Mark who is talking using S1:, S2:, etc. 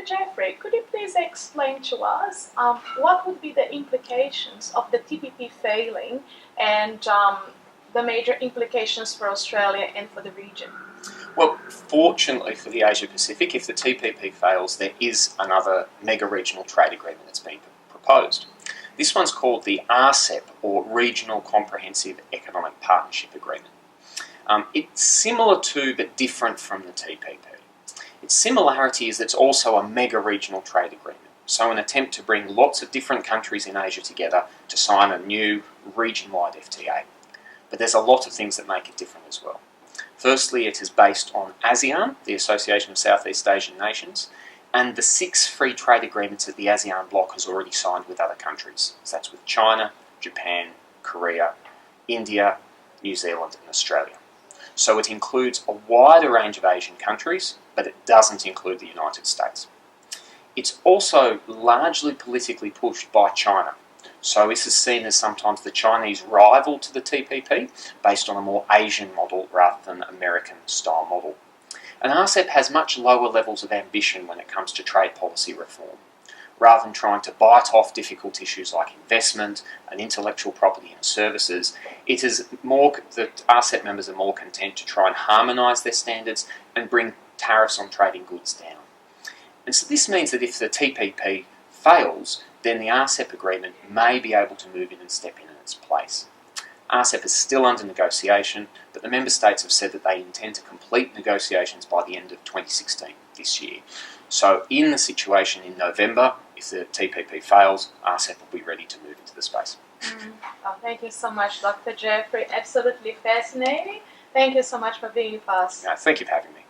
S1: Jeffrey, could you please explain to us what would be the implications of the TPP failing and the major implications for Australia and for the region?
S2: Well, fortunately for the Asia Pacific, if the TPP fails, there is another mega regional trade agreement that's been proposed. This one's called the RCEP, or Regional Comprehensive Economic Partnership Agreement. It's similar to but different from the TPP. Its similarity is that it's also a mega regional trade agreement, so an attempt to bring lots of different countries in Asia together to sign a new region-wide FTA. But there's a lot of things that make it different as well. Firstly, it is based on ASEAN, the Association of Southeast Asian Nations, and the 6 free trade agreements that the ASEAN bloc has already signed with other countries. So that's with China, Japan, Korea, India, New Zealand and Australia. So it includes a wider range of Asian countries, but it doesn't include the United States. It's also largely politically pushed by China. So this is seen as sometimes the Chinese rival to the TPP, based on a more Asian model rather than American-style model. And RCEP has much lower levels of ambition when it comes to trade policy reform. Rather than trying to bite off difficult issues like investment and intellectual property and services, it is more the RCEP members are more content to try and harmonise their standards and bring tariffs on trading goods down. And so this means that if the TPP fails, then the RCEP agreement may be able to move in and step in its place. RCEP is still under negotiation, but the member states have said that they intend to complete negotiations by the end of 2016, this year. So in the situation in November, if the TPP fails, RCEP will be ready to move into the space.
S1: Oh, thank you so much, Dr. Jeffrey. Absolutely fascinating. Thank you so much for being with us.
S2: Thank you for having me.